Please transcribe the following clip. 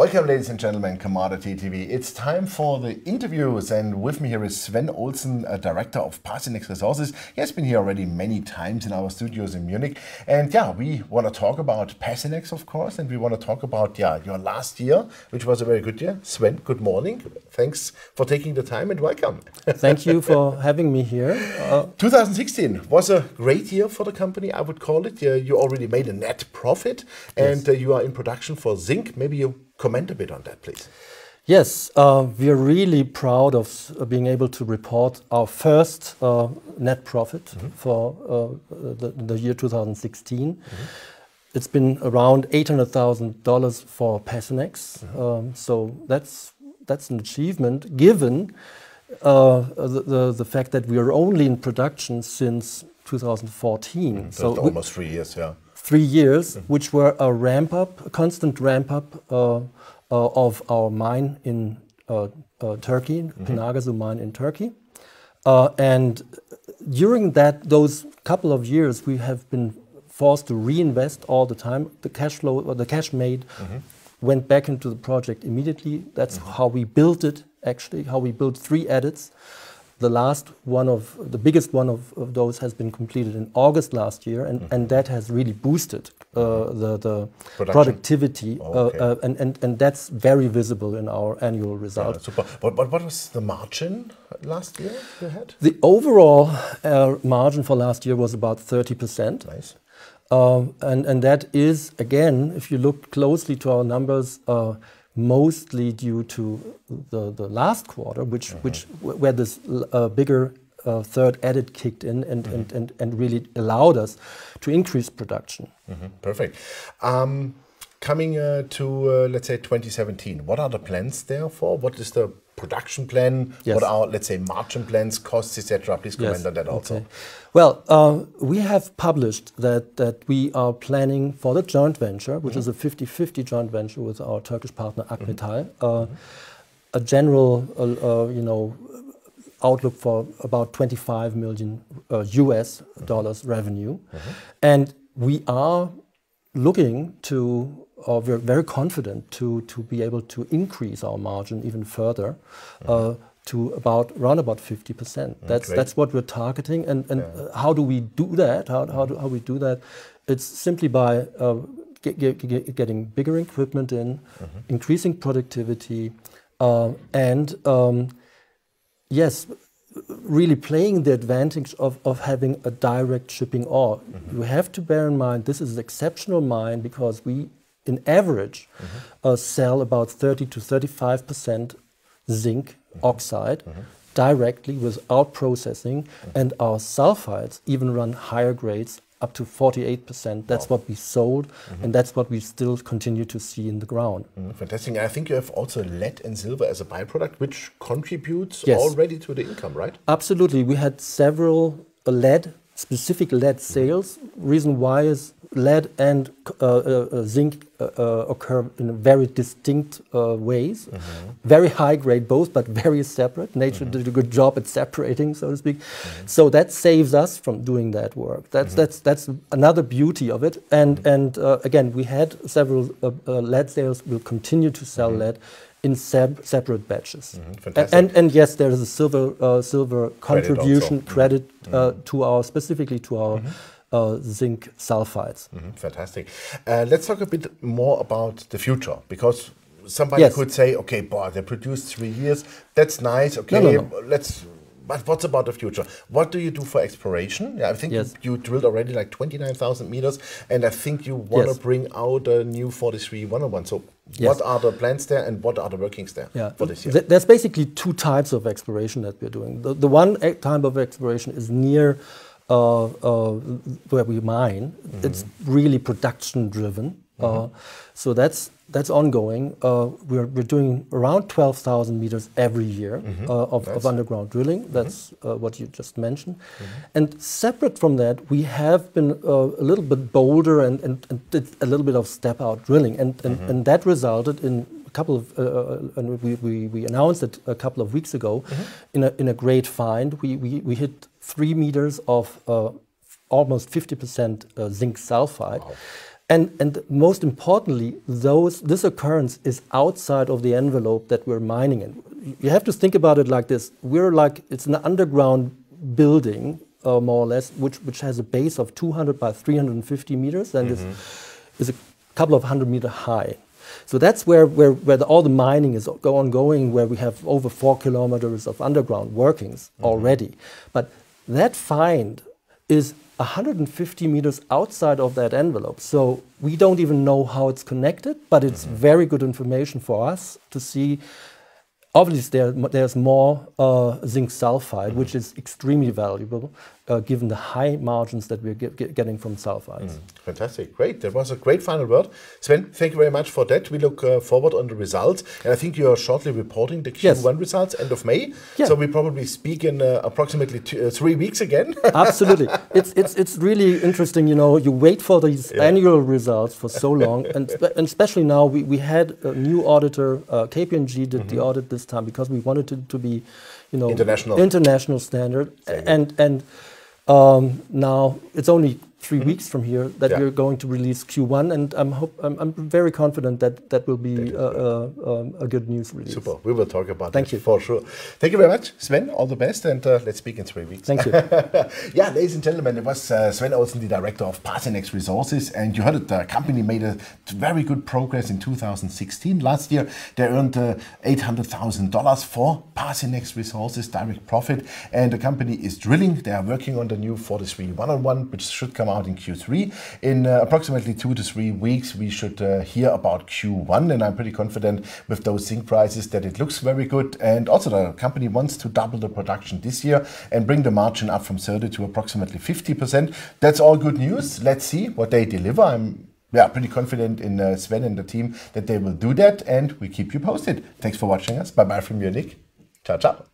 Welcome, ladies and gentlemen, Rohstoff-TV. It's time for the interviews, and with me here is Sven, Director of Pasinex Resources. He has been here already many times in our studios in Munich. And yeah, we want to talk about Pasinex, of course, and we want to talk about your last year, which was a very good year. Sven, good morning. Thanks for taking the time and welcome. Thank you for having me here. 2016 was a great year for the company, I would call it. You already made a net profit, and you are in production for zinc. Maybe you comment a bit on that, please. Yes, we are really proud of being able to report our first net profit for the year 2016. It's been around $800,000 for Pasinex, so that's an achievement given the fact that we are only in production since 2014. So almost 3 years, yeah. 3 years, which were a constant ramp-up of our mine in Turkey, Pinagazu mine in Turkey. And during those couple of years, we have been forced to reinvest all the time. The cash flow, or the cash made, went back into the project immediately. That's how we built it, actually, how we built 3 adits. The biggest one of those has been completed in August last year, and that has really boosted the productivity, and that's very visible in our annual result. Yeah, super. What was the margin last year you had? The overall margin for last year was about 30%. Nice. And that is, again, if you look closely to our numbers, mostly due to the last quarter, where this bigger third adit kicked in and really allowed us to increase production. Perfect. Coming to let's say 2017, what are the plans there for? What is the production plan? Yes. What are, let's say, margin plans, costs, etc.? Please comment on that also. Okay. Well, we have published that we are planning for the joint venture, which is a 50-50 joint venture with our Turkish partner Akmetal, a general, outlook for about $25 million US dollars revenue, and we are looking to. We're very confident to be able to increase our margin even further to around about 50%. That's what we're targeting. And how do we do that? How we do that? It's simply by getting bigger equipment in, increasing productivity, and yes, really playing the advantage of having a direct shipping ore. You have to bear in mind this is an exceptional mine because we in average, sell about 30 to 35% zinc oxide directly without processing, and our sulfides even run higher grades up to 48%. That's what we sold, and that's what we still continue to see in the ground. Fantastic. I think you have also lead and silver as a byproduct, which contributes already to the income, right? Absolutely. We had several specific lead sales. Reason why is lead and zinc occur in very distinct ways. Very high grade both, but very separate. Nature did a good job at separating, so to speak. So that saves us from doing that work. That's another beauty of it. And again, we had several lead sales. We'll continue to sell lead in separate batches. And yes, there is a silver contribution credit specifically to our zinc sulfides. Fantastic. Let's talk a bit more about the future, because somebody could say, okay, boy, they produced 3 years. That's nice. Okay, no. But what's about the future? What do you do for exploration? Yeah, I think you drilled already like 29,000 meters, and I think you want to bring out a new 43-101. So what are the plans there, and what are the workings there for this year? There's basically 2 types of exploration that we're doing. The one type of exploration is near where we mine. It's really production driven. So that's ongoing. We're doing around 12,000 meters every year of underground drilling. That's what you just mentioned. And separate from that, we have been a little bit bolder and did a little bit of step-out drilling. And that resulted in a couple of, and we announced it a couple of weeks ago, in a great find. We hit 3 meters of almost 50% zinc sulfide. And most importantly, this occurrence is outside of the envelope that we're mining in. You have to think about it like this. It's an underground building, more or less, which has a base of 200 by 350 meters and is a couple of 100 meters high. So that's where all the mining is ongoing, where we have over 4 kilometers of underground workings already. But that find is 150 meters outside of that envelope. So we don't even know how it's connected, but it's very good information for us to see. Obviously, there's more zinc sulfide, which is extremely valuable, given the high margins that we're getting from sulfides. Fantastic, great. That was a great final word. Sven, thank you very much for that. We look forward on the results. And I think you are shortly reporting the Q1 results, end of May. Yeah. So we probably speak in approximately 3 weeks again. Absolutely. It's really interesting, you know, you wait for these annual results for so long. And especially now, we had a new auditor, KPMG did the audit this time because we wanted it to be, you know, international standard. And now it's only 3 weeks from here that we're going to release Q1, and I'm very confident that will be a good news release. Super. We will talk about Thank you for sure. Thank you very much, Sven. All the best, and let's speak in 3 weeks. Thank you. Yeah, ladies and gentlemen, it was Sven Olsson, the director of Pasinex Resources, and you heard it. The company made a very good progress in 2016. Last year, they earned $800,000 for Pasinex Resources direct profit, and the company is drilling. They are working on the new 43-101, which should come out in Q3. In approximately 2 to 3 weeks, we should hear about Q1, and I'm pretty confident with those zinc prices that it looks very good. And also the company wants to double the production this year and bring the margin up from 30 to approximately 50%. That's all good news. Let's see what they deliver. I'm pretty confident in Sven and the team that they will do that, and we keep you posted. Thanks for watching us. Bye-bye from Munich. Ciao, ciao.